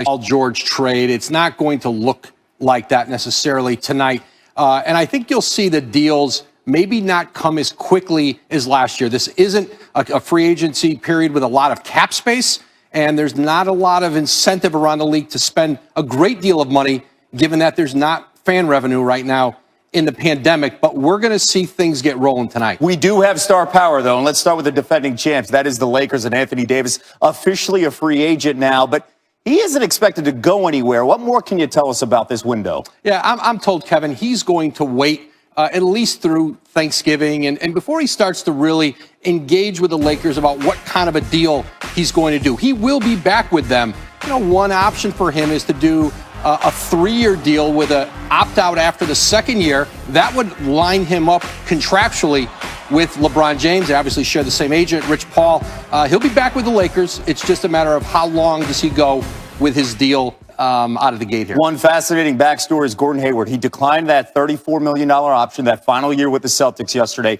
Paul George trade. It's not going to look like that necessarily tonight. And I think you'll see the deals maybe not come as quickly as last year. This isn't a free agency period with a lot of cap space, and there's not a lot of incentive around the league to spend a great deal of money, given that there's not fan revenue right now in the pandemic. But we're going to see things get rolling tonight. We do have star power, though, and let's start with the defending champs. That is the Lakers, and Anthony Davis, officially a free agent now, but he isn't expected to go anywhere. What more can you tell us about this window? Yeah, I'm told, Kevin, he's going to wait at least through Thanksgiving and before he starts to really engage with the Lakers about what kind of a deal he's going to do. He will be back with them. One option for him is to do a 3-year deal with an opt-out after the second year. That would line him up contractually with LeBron James. They obviously share the same agent, Rich Paul. He'll be back with the Lakers. It's just a matter of how long does he go with his deal out of the gate here. One fascinating backstory is Gordon Hayward. He declined that $34 million option that final year with the Celtics yesterday.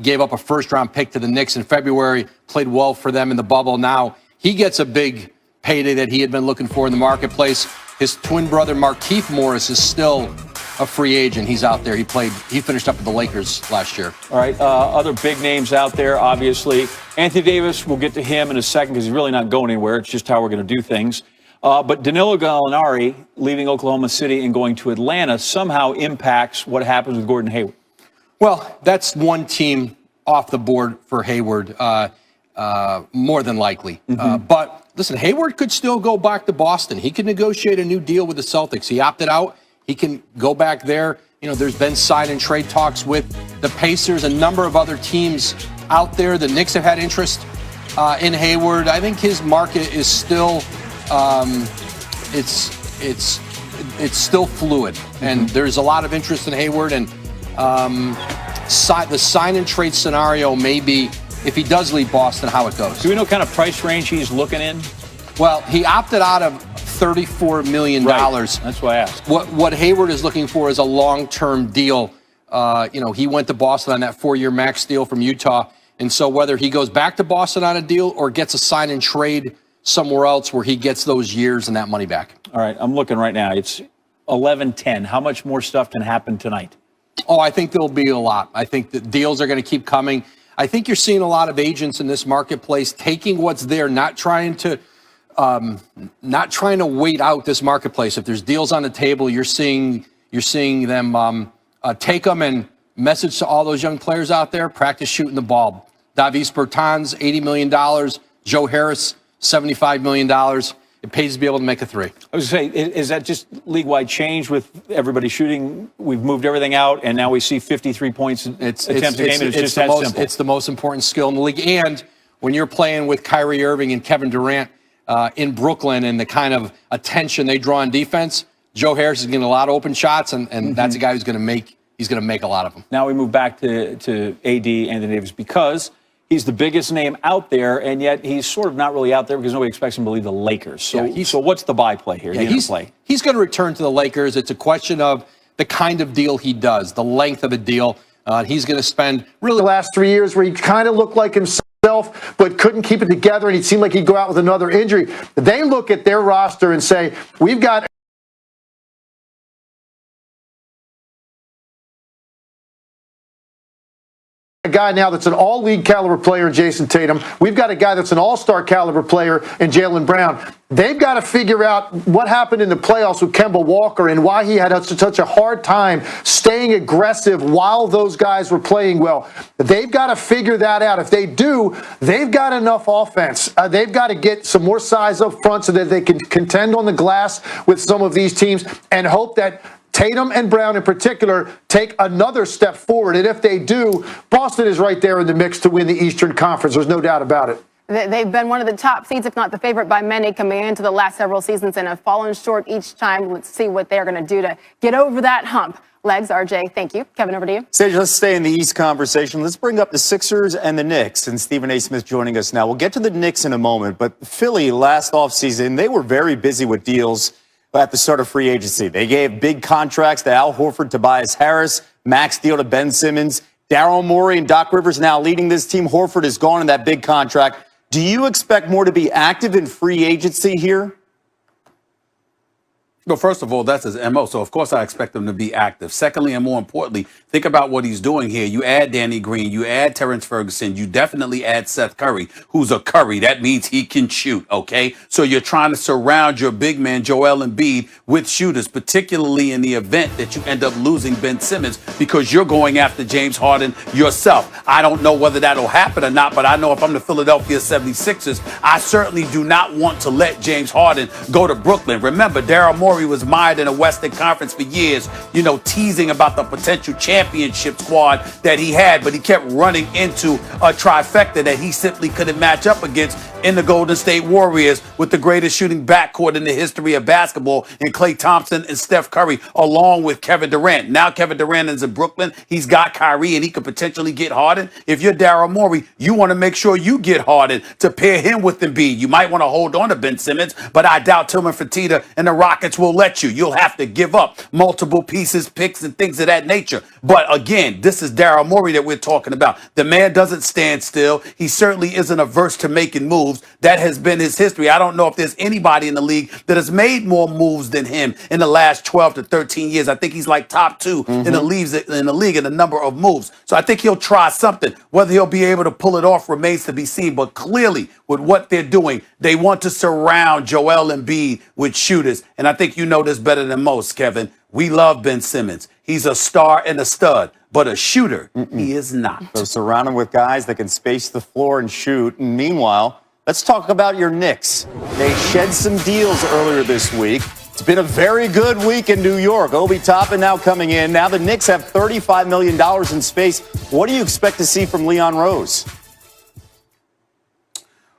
Gave up a first-round pick to the Knicks in February, played well for them in the bubble. Now he gets a big payday that he had been looking for in the marketplace. His twin brother, Markieff Morris, is still a free agent. He's out there. He finished up with the Lakers last year. All right. Other big names out there, obviously. Anthony Davis, we'll get to him in a second because he's really not going anywhere. It's just how we're going to do things. But Danilo Gallinari leaving Oklahoma City and going to Atlanta somehow impacts what happens with Gordon Hayward. Well, that's one team off the board for Hayward, more than likely. But listen, Hayward could still go back to Boston. He could negotiate a new deal with the Celtics. He opted out. He can go back there. There's been sign and trade talks with the Pacers, a number of other teams out there. The Knicks have had interest in Hayward. I think his market is still it's still fluid, and there's a lot of interest in Hayward. And the sign and trade scenario may be, if he does leave Boston, how it goes. Do we know what kind of price range he's looking in? Well, he opted out of $34 million. Right. That's why I asked. What Hayward is looking for is a long-term deal. He went to Boston on that 4-year max deal from Utah. And so whether he goes back to Boston on a deal or gets a sign and trade somewhere else where he gets those years and that money back. All right, I'm looking right now. It's 11:10. How much more stuff can happen tonight? Oh, I think there'll be a lot. I think the deals are going to keep coming. I think you're seeing a lot of agents in this marketplace taking what's there, not trying to wait out this marketplace. If there's deals on the table, you're seeing them take them and message to all those young players out there: practice shooting the ball. Davis Bertans, $80 million. Joe Harris, $75 million. It pays to be able to make a three. I was going to say, is that just league-wide change with everybody shooting? We've moved everything out, and now we see 53 points attempts a game, and it's just that simple. It's the most important skill in the league. And when you're playing with Kyrie Irving and Kevin Durant in Brooklyn and the kind of attention they draw on defense, Joe Harris is getting a lot of open shots, and that's a guy who's going to make a lot of them. Now we move back to AD, Anthony Davis, because he's the biggest name out there, and yet he's sort of not really out there because nobody expects him to leave the Lakers. So what's the buy play here? He's going to return to the Lakers. It's a question of the kind of deal he does, the length of a deal. He's going to spend really the last 3 years where he kind of looked like himself but couldn't keep it together, and he seemed like he'd go out with another injury. They look at their roster and say, we've got a guy now that's an all-league caliber player in Jason Tatum. We've got a guy that's an all-star caliber player in Jaylen Brown. They've got to figure out what happened in the playoffs with Kemba Walker and why he had such a hard time staying aggressive while those guys were playing well. They've got to figure that out. If they do, they've got enough offense. They've got to get some more size up front so that they can contend on the glass with some of these teams and hope that Tatum and Brown in particular take another step forward. And if they do, Boston is right there in the mix to win the Eastern Conference. There's no doubt about it. They've been one of the top seeds, if not the favorite by many, coming into the last several seasons and have fallen short each time. Let's see what they're going to do to get over that hump. Legs, RJ, thank you. Kevin, over to you. Sage, let's stay in the East conversation. Let's bring up the Sixers and the Knicks, and Stephen A. Smith joining us now. We'll get to the Knicks in a moment, but Philly last offseason, they were very busy with deals at the start of free agency. They gave big contracts to Al Horford, Tobias Harris, max deal to Ben Simmons. Daryl Morey and Doc Rivers now leading this team. Horford is gone in that big contract. Do you expect more to be active in free agency here? Well, first of all, that's his MO. So, of course, I expect him to be active. Secondly, and more importantly, think about what he's doing here. You add Danny Green, you add Terrence Ferguson, you definitely add Seth Curry, who's a Curry. That means he can shoot, okay? So you're trying to surround your big man, Joel Embiid, with shooters, particularly in the event that you end up losing Ben Simmons because you're going after James Harden yourself. I don't know whether that'll happen or not, but I know if I'm the Philadelphia 76ers, I certainly do not want to let James Harden go to Brooklyn. Remember, Daryl Morey was mired in a Western Conference for years, teasing about the potential championship squad that he had, but he kept running into a trifecta that he simply couldn't match up against in the Golden State Warriors with the greatest shooting backcourt in the history of basketball in Klay Thompson and Steph Curry, along with Kevin Durant. Now Kevin Durant is in Brooklyn. He's got Kyrie, and he could potentially get Harden. If you're Daryl Morey, you want to make sure you get Harden to pair him with Embiid. You might want to hold on to Ben Simmons, but I doubt Tillman Fertitta and the Rockets will let you. You'll have to give up multiple pieces, picks, and things of that nature. But again, this is Daryl Morey that we're talking about. The man doesn't stand still. He certainly isn't averse to making moves. That has been his history. I don't know if there's anybody in the league that has made more moves than him in the last 12 to 13 years. I think he's like top two in the league in the number of moves. So I think he'll try something. Whether he'll be able to pull it off remains to be seen. But clearly, with what they're doing, they want to surround Joel Embiid with shooters. And I think you know this better than most, Kevin. We love Ben Simmons. He's a star and a stud, but a shooter, he is not. So surround him with guys that can space the floor and shoot. And meanwhile, let's talk about your Knicks. They shed some deals earlier this week. It's been a very good week in New York. Obi Toppin now coming in. Now the Knicks have $35 million in space. What do you expect to see from Leon Rose?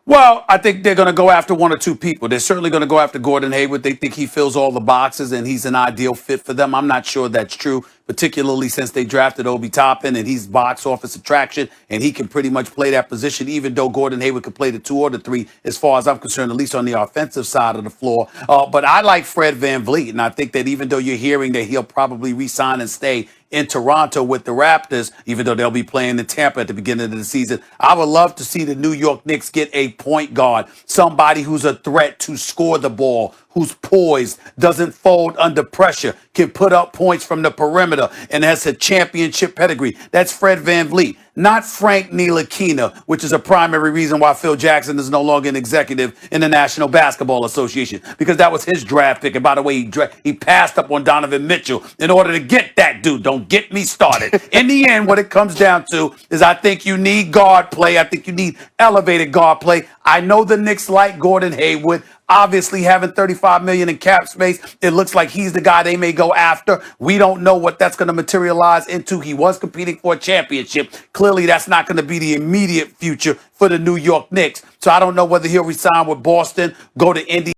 Well, I think they're going to go after one or two people. They're certainly going to go after Gordon Hayward. They think he fills all the boxes and he's an ideal fit for them. I'm not sure that's true, particularly since they drafted Obi Toppin and he's box office attraction and he can pretty much play that position, even though Gordon Hayward could play the 2 or the 3, as far as I'm concerned, at least on the offensive side of the floor. But I like Fred VanVleet, and I think that even though you're hearing that he'll probably re-sign and stay in Toronto with the Raptors, even though they'll be playing in Tampa at the beginning of the season, I would love to see the New York Knicks get a point guard, somebody who's a threat to score the ball, who's poised, doesn't fold under pressure, can put up points from the perimeter, and has a championship pedigree. That's Fred VanVleet, not Frank Ntilikina, which is a primary reason why Phil Jackson is no longer an executive in the National Basketball Association, because that was his draft pick. And by the way, he passed up on Donovan Mitchell in order to get that dude. Don't get me started. In the end, what it comes down to is I think you need guard play. I think you need elevated guard play. I know the Knicks like Gordon Hayward. Obviously, having $35 million in cap space, it looks like he's the guy they may go after. We don't know what that's going to materialize into. He was competing for a championship. Clearly, that's not going to be the immediate future for the New York Knicks. So I don't know whether he'll resign with Boston, go to Indy.